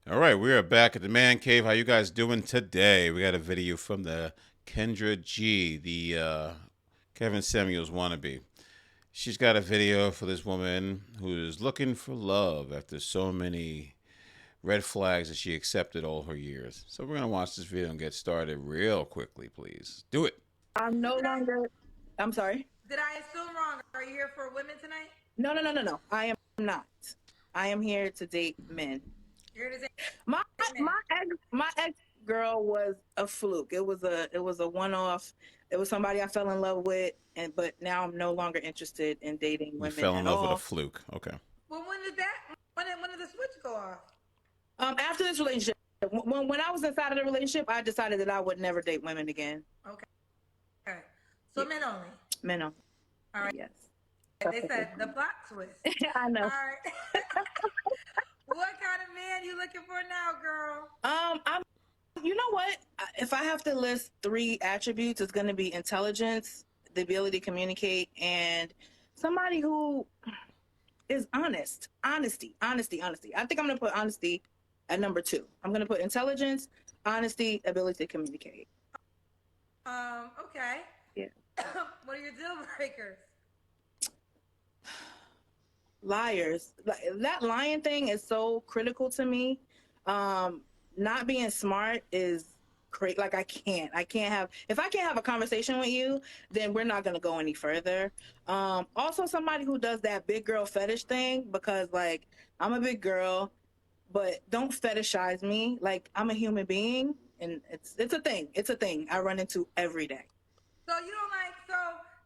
All right, we are back at the Man Cave. How you guys doing today? We got a video from the Kendra G, the Kevin Samuels wannabe. She's got a video for this woman who is looking for love after so many red flags that she accepted all her years. So we're gonna watch this video and get started real quickly, please. Do it. I'm no Did I longer. I'm sorry. did I assume wrong? Are you here for women tonight? No, no, no, no, no. I am not. I am here to date men. You're here to My date men. my ex girl was a fluke. It was a one off. It was somebody I fell in love with, and but now I'm no longer interested in dating You women fell in at love with a all. fluke. Okay. Well, when did the switch go off? After this relationship, when I was inside of the relationship, I decided that I would never date women again. Okay. So Yeah, men only. men only. All right. Yes. They said the plot twist. I All know. right. What kind of man you looking for now, girl? I'm. You know what? If I have to list three attributes, it's going to be intelligence, the ability to communicate, and somebody who is honest. Honesty. I think I'm going to put honesty at number two. I'm going to put intelligence, honesty, ability to communicate. Okay. Yeah. What are your deal breakers? Liars. That lying thing is so critical to me. Um, Not being smart is great. Like I can't have, if I can't have a conversation with you, then we're not going to go any further. Also somebody who does that big girl fetish thing, because like I'm a big girl, but don't fetishize me. Like I'm a human being, and it's a thing I run into every day. So you don't like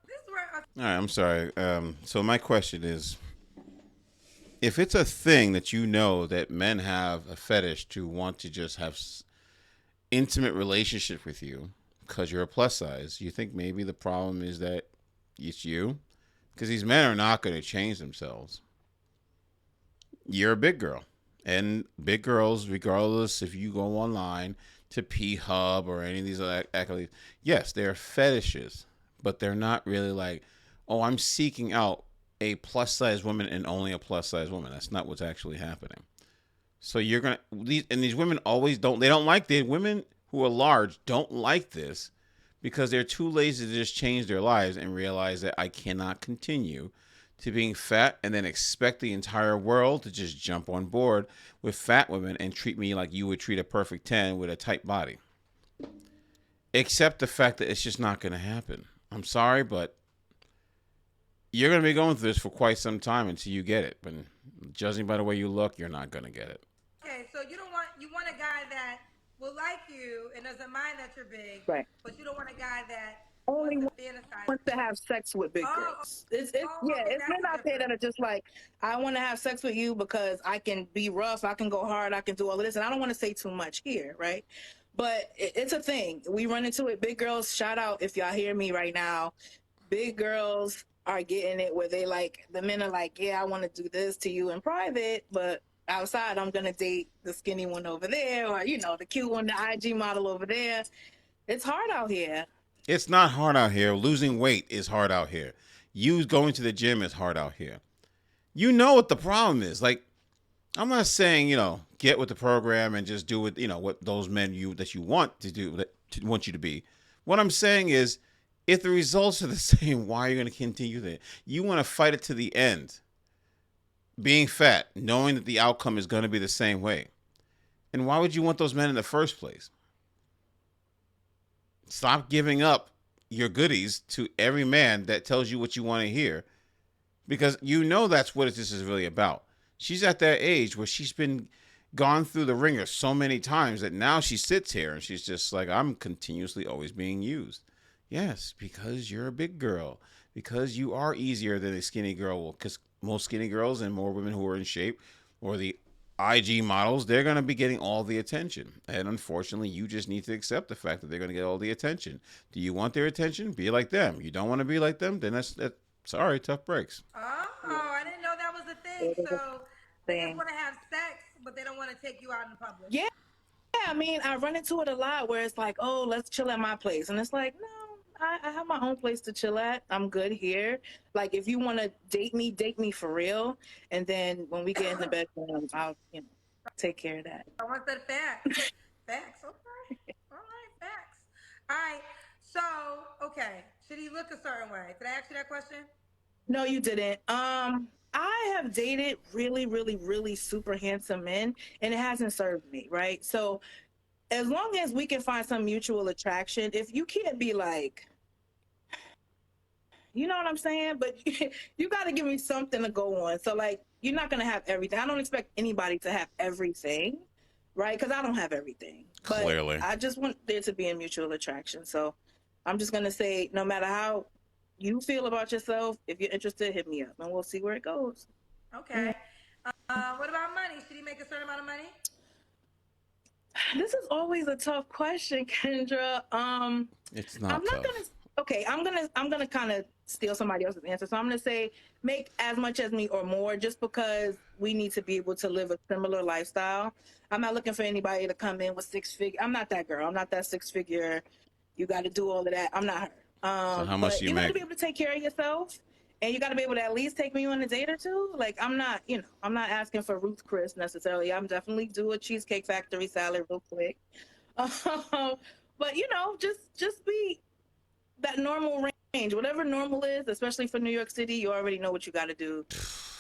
this is where All right. I'm sorry. So my question is, if it's a thing that you know that men have a fetish to want to just have intimate relationship with you because you're a plus size, you think maybe the problem is that it's you? Because these men are not going to change themselves. You're a big girl. And big girls, regardless if you go online to P Hub or any of these other accolades, yes, they're fetishes, but they're not really like, oh, I'm seeking out a plus size woman and only a plus size woman. That's not what's actually happening. So you're gonna these women always don't, they don't like, the women who are large don't like this because they're too lazy to just change their lives and realize that I cannot continue to being fat and then expect the entire world to just jump on board with fat women and treat me like you would treat a perfect 10 with a tight body. Accept the fact that it's just not going to happen. I'm sorry, but you're going to be going through this for quite some time until you get it. But judging by the way you look, you're not going to get it. okay, so you want a guy that will like you and doesn't mind that you're big, Right. but you don't want a guy that Only wants to fantasize. wants to have sex with big Oh, girls. It's oh, yeah, okay, it's men that's a out there that difference. are just like, I want to have sex with you because I can be rough, I can go hard, I can do all of this, and I don't want to say too much here, right? But it's a thing. We run into it. Big girls, shout out if y'all hear me right now. Big girls are getting it where they like, the men are like, yeah, I want to do this to you in private, but outside I'm gonna date the skinny one over there, or the cute one, the IG model over there. It's hard out here. It's not hard out here. Losing weight is hard out here. You going to the gym is hard out here. You know what the problem is. Like, I'm not saying, get with the program and just do it, what those men that you want to do, that want you to be. What I'm saying is, if the results are the same, why are you going to continue that? You want to fight it to the end, being fat, knowing that the outcome is going to be the same way. And why would you want those men in the first place? Stop giving up your goodies to every man that tells you what you want to hear, because you know that's what this is really about. She's at that age where she's been gone through the ringer so many times that now she sits here and she's just like, I'm continuously always being used. Yes, because you're a big girl, because you are easier than a skinny girl. Because most skinny girls and more women who are in shape, or the IG models, they're going to be getting all the attention. And unfortunately, you just need to accept the fact that they're going to get all the attention. Do you want their attention? Be like them. You don't want to be like them? Then that's sorry, tough breaks. Oh, I didn't know that was a thing. It is a So they just thing. want to have sex, but they don't want to take you out in public. Yeah, I mean, I run into it a lot where it's like, oh, let's chill at my place. And it's like, no, I have my own place to chill at. I'm good here. Like, if you want to date me for real. And then when we get in the bedroom, I'll. take care of that. Someone said facts. Facts. Okay. All right. Facts. All right. So, okay. Should he look a certain way? Did I ask you that question? No, you didn't. I have dated really, really, really super handsome men, and it hasn't served me, right? So as long as we can find some mutual attraction, if you can't be like, you know what I'm saying? But you got to give me something to go on. So like, you're not gonna have everything. I don't expect anybody to have everything, right? Because I don't have everything. But Clearly. I just want there to be a mutual attraction. So I'm just gonna say, no matter how you feel about yourself, if you're interested, hit me up, and we'll see where it goes. Okay. What about money? Should he make a certain amount of money? This is always a tough question, Kendra. It's I'm not not gonna. tough. Okay, I'm gonna kind of steal somebody else's answer. So I'm gonna say make as much as me or more, just because we need to be able to live a similar lifestyle. I'm not looking for anybody to come in with six figure. I'm not that girl. I'm not that six figure. You got to do all of that. I'm not her. So how much But do you you got to make? be able to take care of yourself, and you got to be able to at least take me on a date or two. Like I'm not, I'm not asking for Ruth Chris necessarily. I'm definitely do a Cheesecake Factory salad real quick. But just be that normal range, whatever normal is, especially for New York City. You already know what you got to do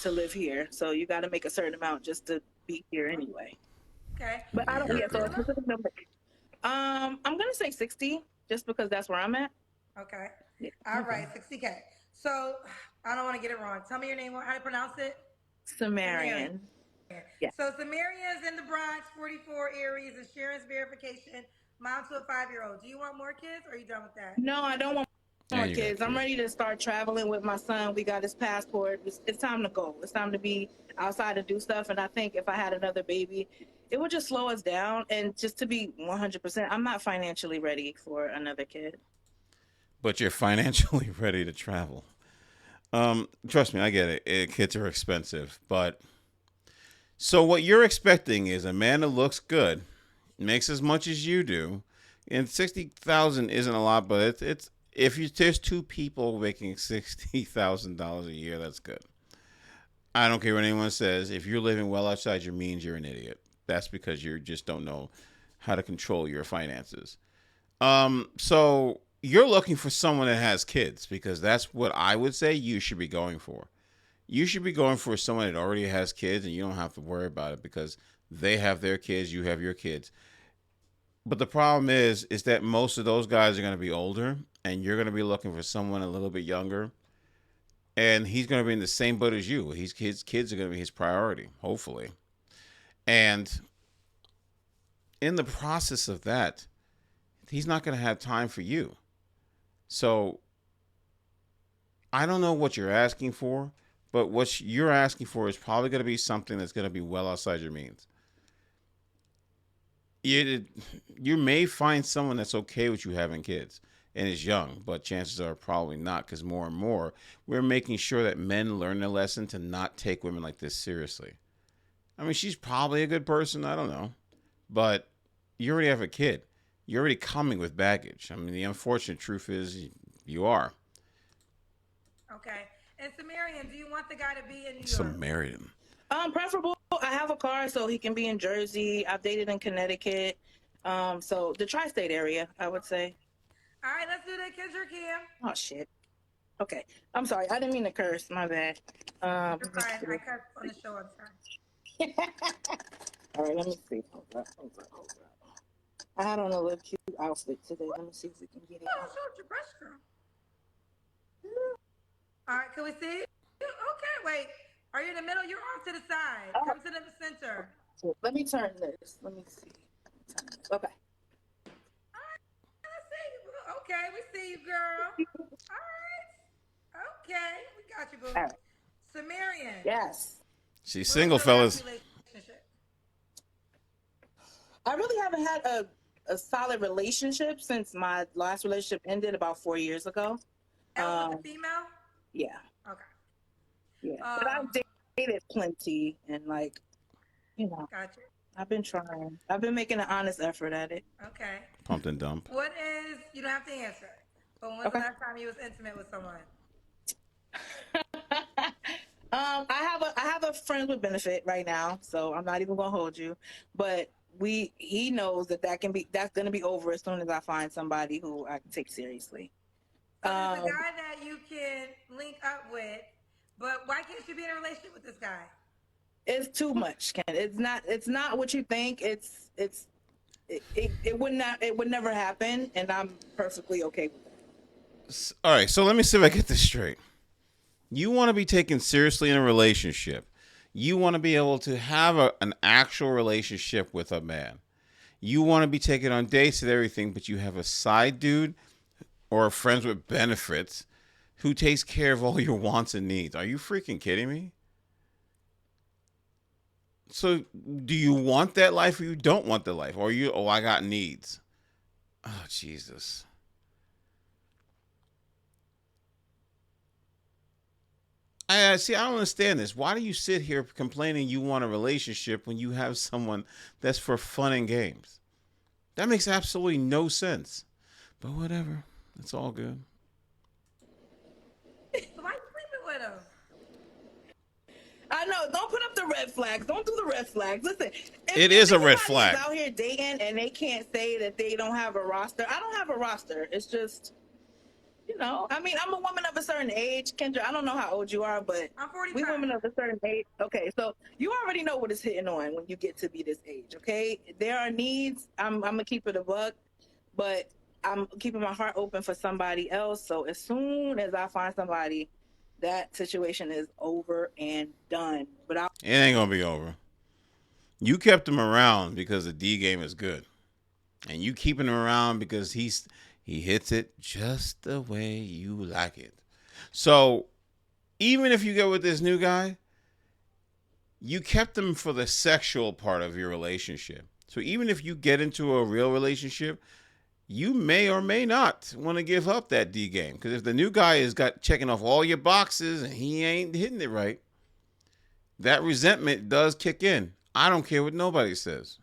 to live here, so you got to make a certain amount just to be here anyway. Okay. But I New don't. Yeah, so a Yorker. specific number. I'm gonna say 60, just because that's where I'm at. Okay. Yeah. All Okay. right. 60K. So, I don't want to get it wrong. Tell me your name. How do you pronounce it? Sumerian. Sumerian. Yeah. So, Sumerian is in the Bronx, 44 Aries, insurance verification, mom to a 5-year-old. Do you want more kids or are you done with that? No, I don't want more And you got a kids. I'm kid. ready to start traveling with my son. We got his passport. It's time to go. It's time to be outside and do stuff. And I think if I had another baby, it would just slow us down. And just to be 100%, I'm not financially ready for another kid. But you're financially ready to travel. Trust me, I get it. Kids are expensive, but so what you're expecting is a man that looks good, makes as much as you do, and 60,000 isn't a lot, but it's if there's two people making $60,000 a year, that's good. I don't care what anyone says. If you're living well outside your means, you're an idiot. That's because you just don't know how to control your finances. So you're looking for someone that has kids because that's what I would say you should be going for. You should be going for someone that already has kids and you don't have to worry about it because they have their kids, you have your kids. But the problem is that most of those guys are going to be older and you're going to be looking for someone a little bit younger and he's going to be in the same boat as you. His kids are going to be his priority, hopefully. And in the process of that, he's not going to have time for you. So I don't know what you're asking for, but what you're asking for is probably going to be something that's going to be well outside your means. You may find someone that's okay with you having kids and is young, but chances are probably not because more and more we're making sure that men learn the lesson to not take women like this seriously. I mean, she's probably a good person. I don't know. But you already have a kid. You're already coming with baggage. I mean, the unfortunate truth is you are. Okay. And Sumerian, do you want the guy to be in New York? Samaritan. Preferable. I have a car, so he can be in Jersey. I've dated in Connecticut. So the tri-state area, I would say. All right, let's do the Kendra Cam. Oh shit. Okay. I'm sorry. I didn't mean to curse. My bad. You're fine. I cut on the show. I'm sorry. All right. Let me see. Hold up. I had on a little cute outfit today. Let me see if we can get it. Oh, show your breast, girl. All right, can we see? Okay, wait. Are you in the middle? You're off to the side. Oh. Come to the center. Let me turn this. Let me see. Okay. All right, let's see. Okay, we see you, girl. All right. Okay, we got you, boo. All right. Sumerian. Yes. She's What single, was your last fellas. relationship? I really haven't had a solid relationship since my last relationship ended about 4 years ago. That was with a female? Yeah. Okay. Yeah. But I've dated plenty and Gotcha. I've been trying. I've been making an honest effort at it. Okay. Pumped and dump. What is, you don't have to answer, but when was the last time you was intimate with someone? I have a friend with benefit right now, so I'm not even gonna hold you. But he knows that's gonna be over as soon as I find somebody who I can take seriously. So there's a Um, guy that you can link up with, but why can't you be in a relationship with this guy? it's too much, Ken. It's not what you think. It would never happen, and I'm perfectly okay with that. All right, so let me see if I get this straight. You want to be taken seriously in a relationship. You want to be able to have an actual relationship with a man. You want to be taken on dates and everything, but you have a side dude or friends with benefits who takes care of all your wants and needs. Are you freaking kidding me? So, do you want that life or you don't want the life? Or you, oh, I got needs. Oh, Jesus. I see. I don't understand this. Why do you sit here complaining you want a relationship when you have someone that's for fun and games? That makes absolutely no sense. But whatever, it's all good. So why you sleeping with him? I know. Don't put up the red flags. Don't do the red flags. Listen, It if is a red anybody is flag. out here dating and they can't say that they don't have a roster, I don't have a roster. It's just, I mean, I'm a woman of a certain age, Kendra. I don't know how old you are, but I'm we 45. women of a certain age. Okay, so you already know what it's hitting on when you get to be this age. Okay, there are needs. I'm gonna keep it a buck, but I'm keeping my heart open for somebody else. So as soon as I find somebody, that situation is over and done. But I It ain't gonna be over. You kept him around because the D game is good, and you keeping him around because he hits it just the way you like it. So even if you go with this new guy, you kept him for the sexual part of your relationship. So even if you get into a real relationship, you may or may not want to give up that D game. Because if the new guy is got checking off all your boxes and he ain't hitting it right, that resentment does kick in. I don't care what nobody says.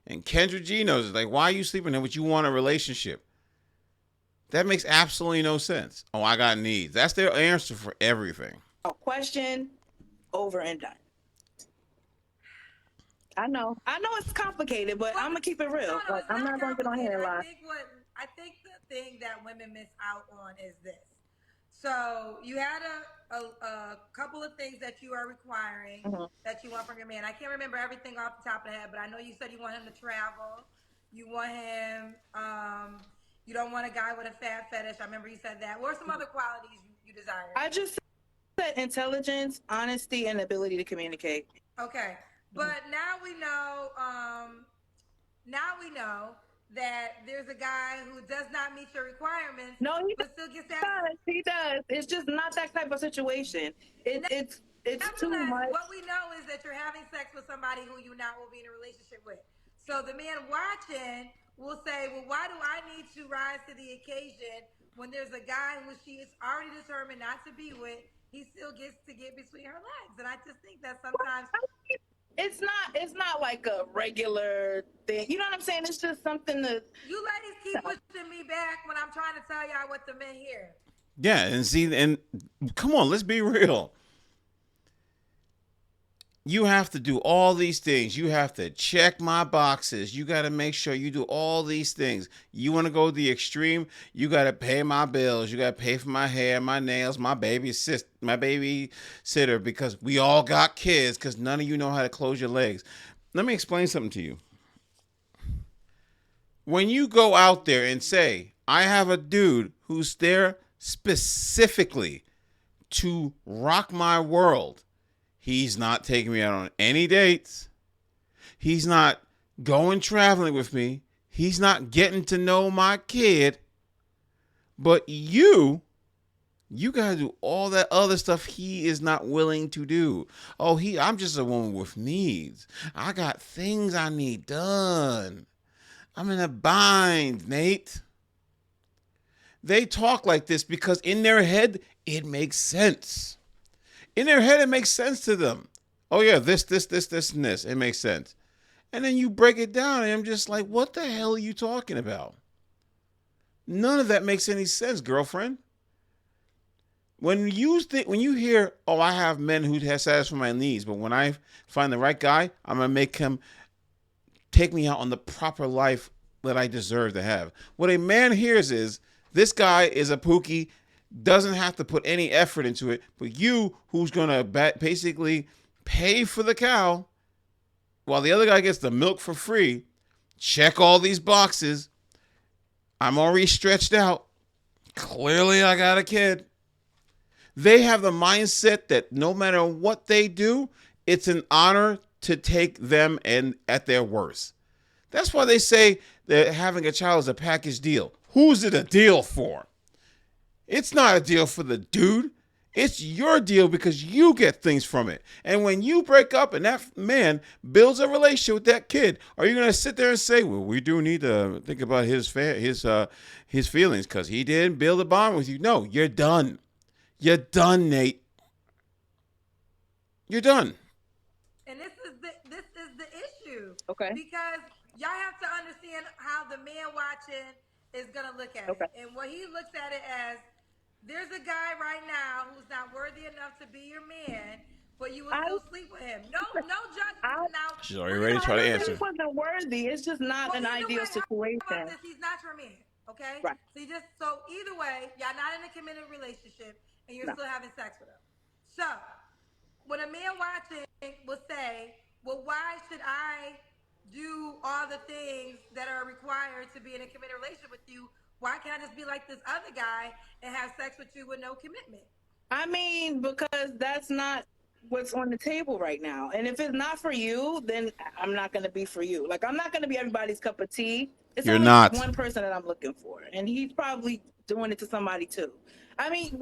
And Kendra G knows it. Like, why are you sleeping there? But you want a relationship. That makes absolutely no sense. Oh, I got needs. That's their answer for everything. question over and done. I know it's complicated, but I'm gonna keep it real. No, Like it's I'm not not gonna get on here complicated. and lie. I think the thing that women miss out on is this. So you had a couple of things that you are requiring Mhm. that you want from your man. I can't remember everything off the top of the head, but I know you said you want him to travel. You want him. You don't want a guy with a fat fetish. I remember you said that. What are some other qualities you desire? I just said intelligence, honesty, and ability to communicate. Okay, but now we know. Now we know that there's a guy who does not meet your requirements, No, he but still gets that. does. He does. It's just not that type of situation. It's too Nevertheless, much. what we know is that you're having sex with somebody who you not will be in a relationship with. So the man watching will say, "Well, why do I need to rise to the occasion when there's a guy who she is already determined not to be with? He still gets to get between her legs." And I just think that sometimes It's not like a regular thing. You know what I'm saying? It's just something to. you ladies keep pushing me back when I'm trying to tell y'all what the men hear. Yeah, and see, and come on, let's be real. You have to do all these things. You have to check my boxes. You got to make sure you do all these things. You want to go the extreme? You got to pay my bills. You got to pay for my hair, my nails, my babysitter, because we all got kids. Because none of you know how to close your legs. Let me explain something to you. When you go out there and say, "I have a dude who's there specifically to rock my world," he's not taking me out on any dates. He's not going traveling with me. He's not getting to know my kid. But you gotta do all that other stuff he is not willing to do. Oh, I'm just a woman with needs. I got things I need done. I'm in a bind, Nate. They talk like this because in their head it makes sense. In their head, it makes sense to them. Oh yeah, this, and this. It makes sense. And then you break it down, and I'm just like, what the hell are you talking about? None of that makes any sense, girlfriend. When you hear, oh, I have men who have satisfied my needs, but when I find the right guy, I'm gonna make him take me out on the proper life that I deserve to have. What a man hears is this guy is a pookie, doesn't have to put any effort into it, but you, who's gonna basically pay for the cow, while the other guy gets the milk for free. Check all these boxes. I'm already stretched out. Clearly, I got a kid. They have the mindset that no matter what they do, it's an honor to take them and at their worst. That's why they say that having a child is a package deal. Who's it a deal for? It's not a deal for the dude. It's your deal because you get things from it. And when you break up and that man builds a relationship with that kid, are you going to sit there and say, well, we do need to think about his feelings because he didn't build a bond with you? No, you're done. You're done, Nate. You're done. And this is the issue. Okay. Because y'all have to understand how the man watching is gonna look at Okay. it. And what he looks at it as, there's a guy right now who's not worthy enough to be your man, but you will still sleep with him. No judgment. Now She's already ready to try to answer. He wasn't worthy. It's just not an ideal situation. How about this? He's not your man. Okay. Right. So either way, y'all not in a committed relationship, and you're still having sex with him. So when a man watching will say, well, why should I do all the things that are required to be in a committed relationship with you? Why can't I just be like this other guy and have sex with you with no commitment? I mean, because that's not what's on the table right now. And if it's not for you, then I'm not going to be for you. Like, I'm not going to be everybody's cup of tea. It's You're only not. one person that I'm looking for, and he's probably doing it to somebody too. I mean,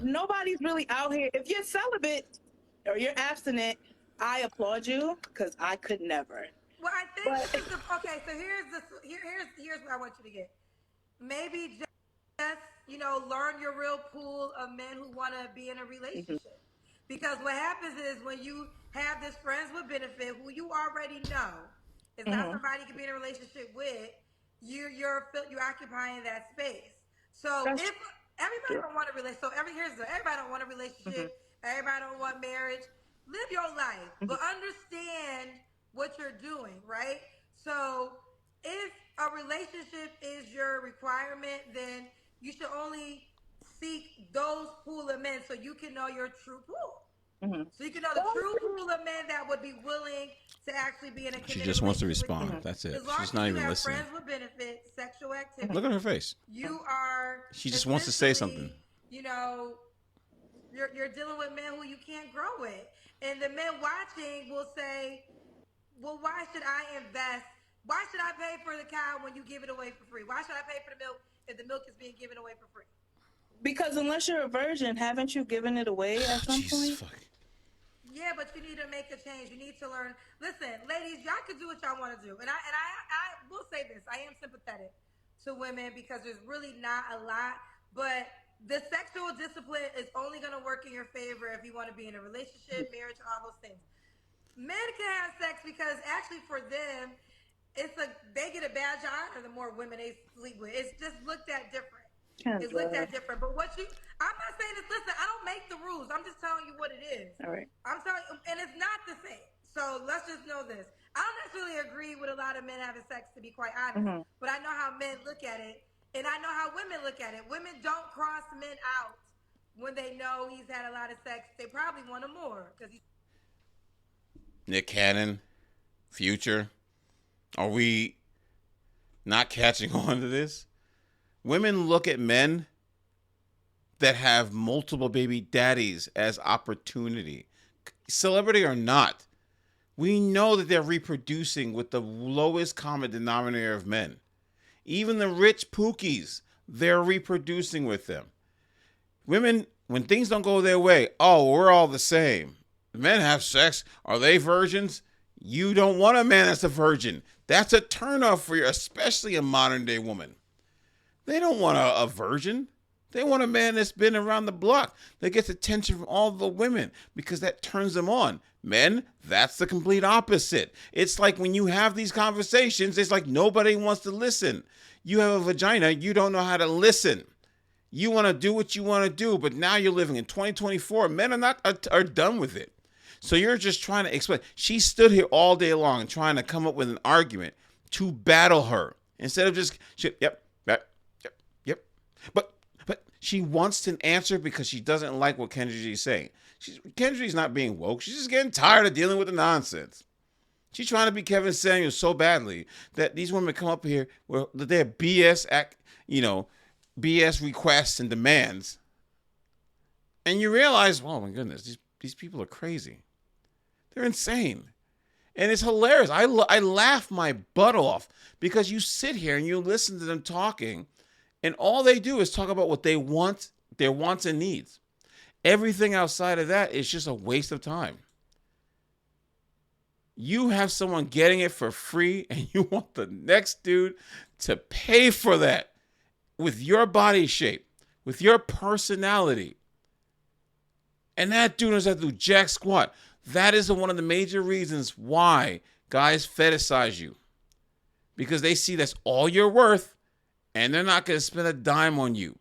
nobody's really out here. If you're celibate or you're abstinent, I applaud you because I could never. Well, I think okay. So here's what I want you to get. Maybe just learn your real pool of men who want to be in a relationship. Mm-hmm. Because what happens is when you have this friends with benefit who you already know is not somebody you can be in a relationship with, you're occupying that space. So if everybody don't want a relationship, everybody don't want a relationship, everybody don't want marriage. Live your life, but understand what you're doing, right? So if a relationship is your requirement, then you should only seek those pool of men so you can know your true pool. Mm-hmm. So you can know the true pool of men that would be willing to actually be in a committed She just wants to respond. That's it. She's not even listening. Friends with benefits, sexual activity. Look at her face. You are. She just wants to say something. You're dealing with men who you can't grow with, and the men watching will say, "Well, why should I invest? Why should I pay for the cow when you give it away for free? Why should I pay for the milk if the milk is being given away for free?" Because unless you're a virgin, haven't you given it away at some point? Fuck. Yeah, but you need to make a change. You need to learn. Listen, ladies, y'all can do what y'all want to do, and I will say this: I am sympathetic to women because there's really not a lot, but the sexual discipline is only going to work in your favor if you want to be in a relationship, marriage, all those things. Men can have sex because actually for them, they get a badge of honor the more women they sleep with. It's just looked at different. It's looked at different. But I'm not saying this. Listen, I don't make the rules. I'm just telling you what it is. All right. I'm telling you, and it's not the same. So let's just know this. I don't necessarily agree with a lot of men having sex, to be quite honest. But I know how men look at it, and I know how women look at it. Women don't cross men out when they know he's had a lot of sex. They probably want him more because he's. Nick Cannon, Future, are we not catching on to this? Women look at men that have multiple baby daddies as opportunity. Celebrity or not, we know that they're reproducing with the lowest common denominator of men. Even the rich pookies, they're reproducing with them. Women, when things don't go their way, oh, we're all the same. Men have sex. Are they virgins? You don't want a man that's a virgin. That's a turnoff for you, especially a modern day woman. They don't want a virgin. They want a man that's been around the block, that gets attention from all the women because that turns them on. Men, that's the complete opposite. It's like when you have these conversations, it's like nobody wants to listen. You have a vagina, you don't know how to listen. You want to do what you want to do, but now you're living in 2024. Men are done with it. So you're just trying to explain. She stood here all day long and trying to come up with an argument to battle her instead of just yep, yep, yep, yep. But she wants an answer because she doesn't like what Kendrick's saying. Kendrick's not being woke. She's just getting tired of dealing with the nonsense. She's trying to be Kevin Samuels so badly that these women come up here with their BS requests and demands, and you realize, oh my goodness, these people are crazy. They're insane, and it's hilarious. I laugh my butt off because you sit here and you listen to them talking, and all they do is talk about what they want, their wants and needs. Everything outside of that is just a waste of time. You have someone getting it for free, and you want the next dude to pay for that with your body shape, with your personality. And that dude doesn't have to do jack squat. That is one of the major reasons why guys fetishize you. Because they see that's all you're worth, and they're not going to spend a dime on you.